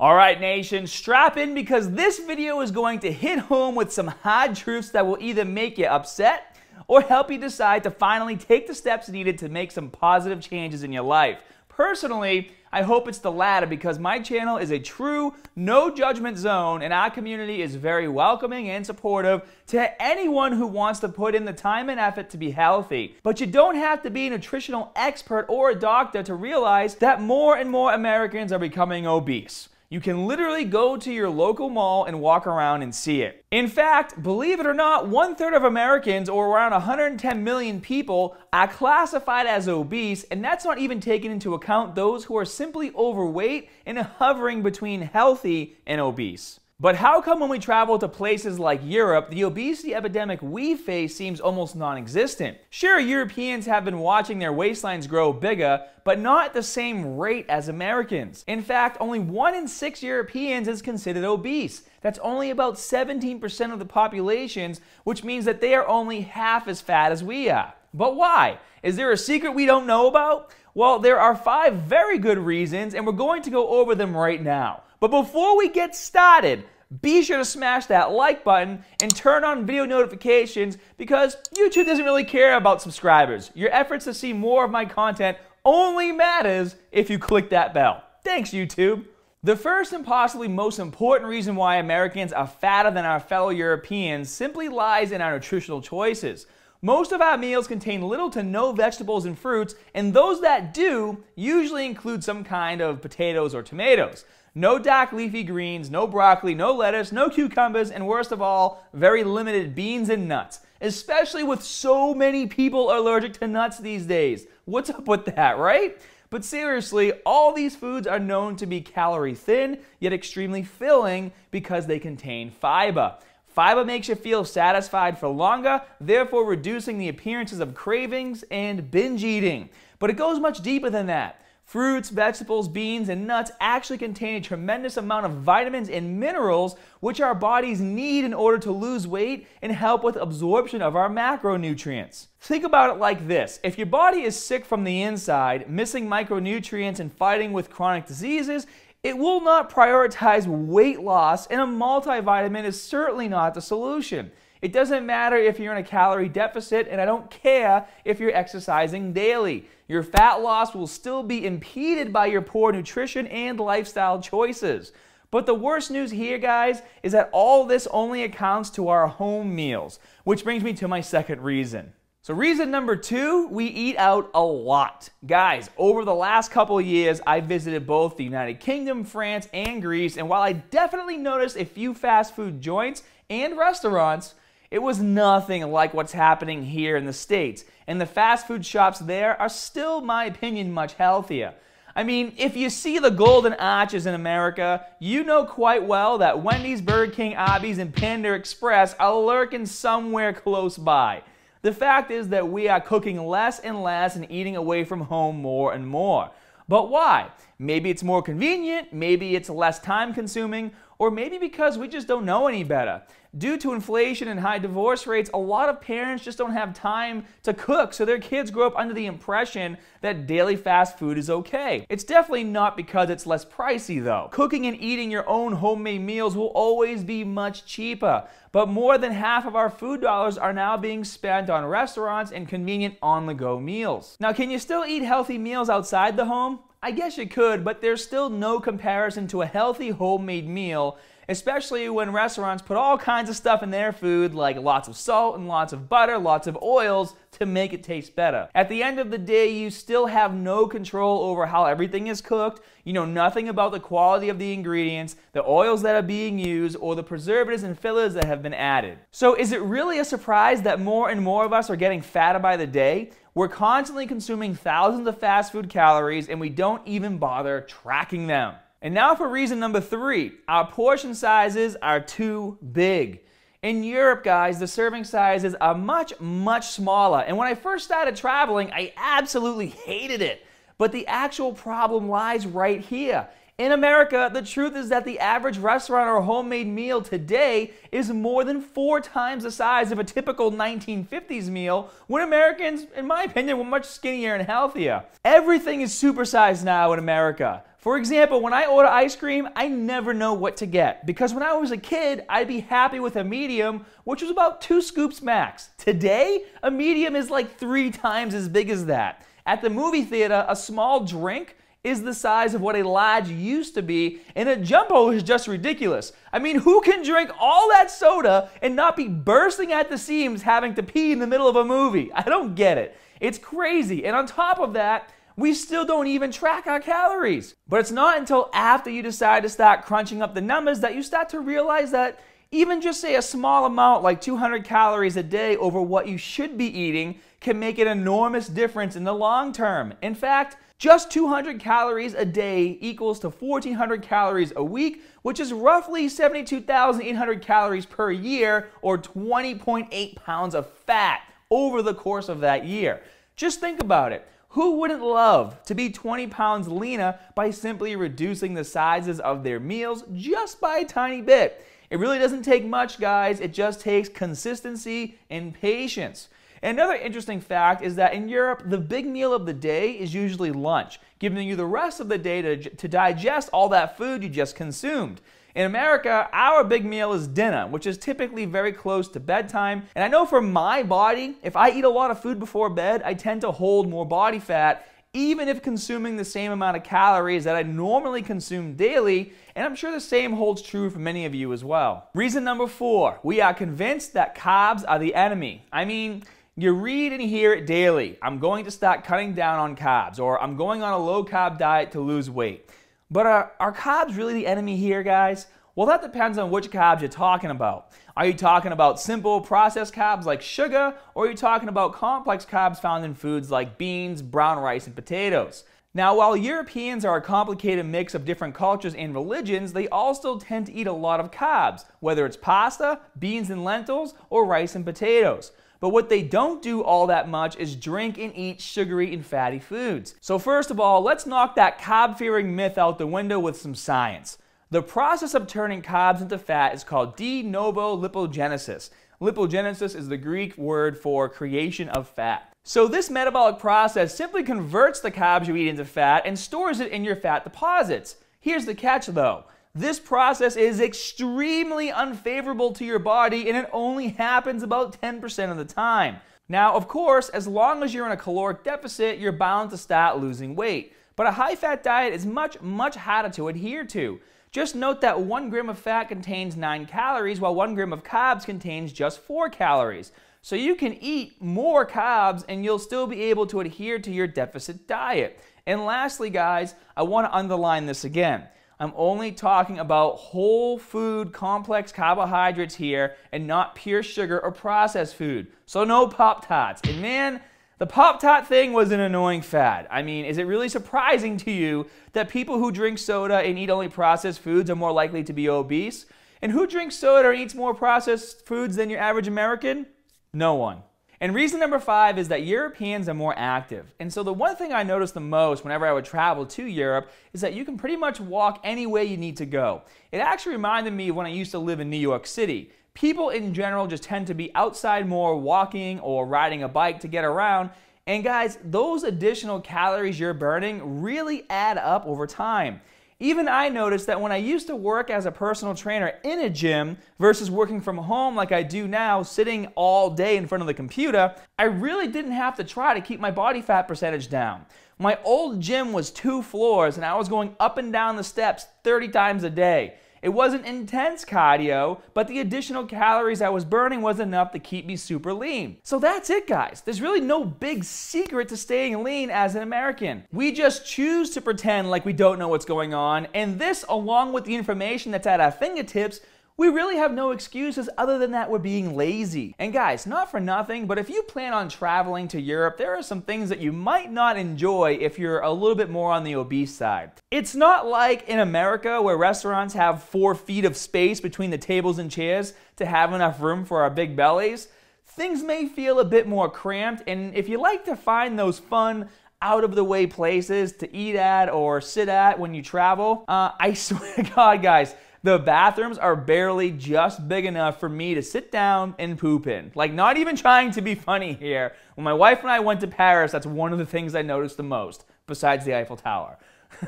Alright nation, strap in because this video is going to hit home with some hard truths that will either make you upset or help you decide to finally take the steps needed to make some positive changes in your life. Personally, I hope it's the latter because my channel is a true no judgment zone and our community is very welcoming and supportive to anyone who wants to put in the time and effort to be healthy. But you don't have to be a nutritional expert or a doctor to realize that more and more Americans are becoming obese. You can literally go to your local mall and walk around and see it. In fact, believe it or not, 1/3 of Americans, or around 110 million people, are classified as obese, and that's not even taking into account those who are simply overweight and hovering between healthy and obese. But how come when we travel to places like Europe, the obesity epidemic we face seems almost non-existent? Sure, Europeans have been watching their waistlines grow bigger, but not at the same rate as Americans. In fact, only 1 in 6 Europeans is considered obese. That's only about 17% of the populations, which means that they are only half as fat as we are. But why? Is there a secret we don't know about? Well, there are 5 very good reasons, and we're going to go over them right now. But before we get started, be sure to smash that like button and turn on video notifications because YouTube doesn't really care about subscribers. Your efforts to see more of my content only matters if you click that bell. Thanks, YouTube. The first and possibly most important reason why Americans are fatter than our fellow Europeans simply lies in our nutritional choices. Most of our meals contain little to no vegetables and fruits, and those that do usually include some kind of potatoes or tomatoes. No dark leafy greens, no broccoli, no lettuce, no cucumbers, and worst of all, very limited beans and nuts. Especially with so many people allergic to nuts these days. What's up with that, right? But seriously, all these foods are known to be calorie thin, yet extremely filling because they contain fiber. Fiber makes you feel satisfied for longer, therefore reducing the appearances of cravings and binge eating. But it goes much deeper than that. Fruits, vegetables, beans, and nuts actually contain a tremendous amount of vitamins and minerals which our bodies need in order to lose weight and help with absorption of our macronutrients. Think about it like this. If your body is sick from the inside, missing micronutrients and fighting with chronic diseases, it will not prioritize weight loss, and a multivitamin is certainly not the solution. It doesn't matter if you're in a calorie deficit, and I don't care if you're exercising daily. Your fat loss will still be impeded by your poor nutrition and lifestyle choices. But the worst news here, guys, is that all this only accounts to our home meals, which brings me to my second reason. So reason number 2, we eat out a lot. Guys, over the last couple of years, I visited both the United Kingdom, France, and Greece, and while I definitely noticed a few fast food joints and restaurants, it was nothing like what's happening here in the States, and the fast food shops there are still, in my opinion, much healthier. I mean, if you see the golden arches in America, you know quite well that Wendy's, Burger King, Arby's, and Panda Express are lurking somewhere close by. The fact is that we are cooking less and less and eating away from home more and more. But why? Maybe it's more convenient, maybe it's less time consuming, or maybe because we just don't know any better. Due to inflation and high divorce rates, a lot of parents just don't have time to cook, so their kids grow up under the impression that daily fast food is okay. It's definitely not because it's less pricey though. Cooking and eating your own homemade meals will always be much cheaper, but more than half of our food dollars are now being spent on restaurants and convenient on-the-go meals. Now, can you still eat healthy meals outside the home? I guess you could, but there's still no comparison to a healthy homemade meal, especially when restaurants put all kinds of stuff in their food like lots of salt and lots of butter, lots of oils to make it taste better. At the end of the day, you still have no control over how everything is cooked. You know nothing about the quality of the ingredients, the oils that are being used, or the preservatives and fillers that have been added. So is it really a surprise that more and more of us are getting fatter by the day? We're constantly consuming thousands of fast food calories and we don't even bother tracking them. And now for reason number 3, our portion sizes are too big. In Europe, guys, the serving sizes are much, much smaller. And when I first started traveling, I absolutely hated it. But the actual problem lies right here. In America, the truth is that the average restaurant or homemade meal today is more than 4 times the size of a typical 1950s meal, when Americans, in my opinion, were much skinnier and healthier. Everything is supersized now in America. For example, when I order ice cream, I never know what to get because when I was a kid, I'd be happy with a medium, which was about 2 scoops max. Today, a medium is like 3 times as big as that. At the movie theater, a small drink is the size of what a large used to be, and a jumbo is just ridiculous. I mean, who can drink all that soda and not be bursting at the seams having to pee in the middle of a movie? I don't get it. It's crazy. And on top of that, we still don't even track our calories. But it's not until after you decide to start crunching up the numbers that you start to realize that even just say a small amount like 200 calories a day over what you should be eating can make an enormous difference in the long term. In fact, just 200 calories a day equals to 1,400 calories a week, which is roughly 72,800 calories per year or 20.8 pounds of fat over the course of that year. Just think about it. Who wouldn't love to be 20 pounds leaner by simply reducing the sizes of their meals just by a tiny bit? It really doesn't take much, guys. It just takes consistency and patience. Another interesting fact is that in Europe, the big meal of the day is usually lunch, giving you the rest of the day to digest all that food you just consumed. In America, our big meal is dinner, which is typically very close to bedtime. And I know for my body, if I eat a lot of food before bed, I tend to hold more body fat, even if consuming the same amount of calories that I normally consume daily, and I'm sure the same holds true for many of you as well. Reason number 4, we are convinced that carbs are the enemy. I mean, you read and hear it daily. I'm going to start cutting down on carbs, or I'm going on a low-carb diet to lose weight. But are carbs really the enemy here, guys? Well, that depends on which carbs you're talking about. Are you talking about simple processed carbs like sugar, or are you talking about complex carbs found in foods like beans, brown rice, and potatoes? Now, while Europeans are a complicated mix of different cultures and religions, they all still tend to eat a lot of carbs, whether it's pasta, beans and lentils, or rice and potatoes. But what they don't do all that much is drink and eat sugary and fatty foods. So first of all, let's knock that carb-fearing myth out the window with some science. The process of turning carbs into fat is called Novo Lipogenesis. Lipogenesis is the Greek word for creation of fat. So this metabolic process simply converts the carbs you eat into fat and stores it in your fat deposits. Here's the catch though. This process is extremely unfavorable to your body and it only happens about 10% of the time. Now, of course, as long as you're in a caloric deficit, you're bound to start losing weight. But a high-fat diet is much harder to adhere to. Just note that 1 gram of fat contains 9 calories, while 1 gram of carbs contains just 4 calories. So you can eat more carbs and you'll still be able to adhere to your deficit diet. And lastly, guys, I want to underline this again. I'm only talking about whole food complex carbohydrates here and not pure sugar or processed food. So no Pop-Tarts. And man, the Pop-Tart thing was an annoying fad. I mean, is it really surprising to you that people who drink soda and eat only processed foods are more likely to be obese? And who drinks soda and eats more processed foods than your average American? No one. And reason number 5 is that Europeans are more active. And so the one thing I noticed the most whenever I would travel to Europe is that you can pretty much walk any way you need to go. It actually reminded me of when I used to live in New York City. People in general just tend to be outside more, walking or riding a bike to get around. And guys, those additional calories you're burning really add up over time. Even I noticed that when I used to work as a personal trainer in a gym versus working from home like I do now, sitting all day in front of the computer, I really didn't have to try to keep my body fat percentage down. My old gym was 2 floors and I was going up and down the steps 30 times a day. It wasn't intense cardio, but the additional calories I was burning was enough to keep me super lean. So that's it, guys. There's really no big secret to staying lean as an American. We just choose to pretend like we don't know what's going on, and this, along with the information that's at our fingertips, we really have no excuses other than that we're being lazy. And guys, not for nothing, but if you plan on traveling to Europe, there are some things that you might not enjoy if you're a little bit more on the obese side. It's not like in America where restaurants have 4 feet of space between the tables and chairs to have enough room for our big bellies. Things may feel a bit more cramped, and if you like to find those fun, out-of-the-way places to eat at or sit at when you travel, I swear to God, guys, the bathrooms are barely just big enough for me to sit down and poop in. Like, not even trying to be funny here. When my wife and I went to Paris, that's one of the things I noticed the most, besides the Eiffel Tower.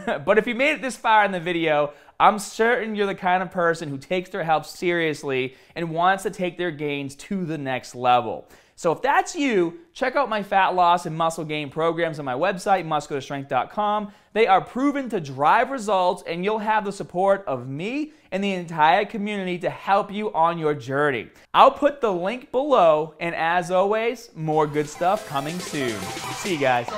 But if you made it this far in the video, I'm certain you're the kind of person who takes their health seriously and wants to take their gains to the next level. So if that's you, check out my fat loss and muscle gain programs on my website, muscularstrength.com. They are proven to drive results, and you'll have the support of me and the entire community to help you on your journey. I'll put the link below, and as always, more good stuff coming soon. See you guys.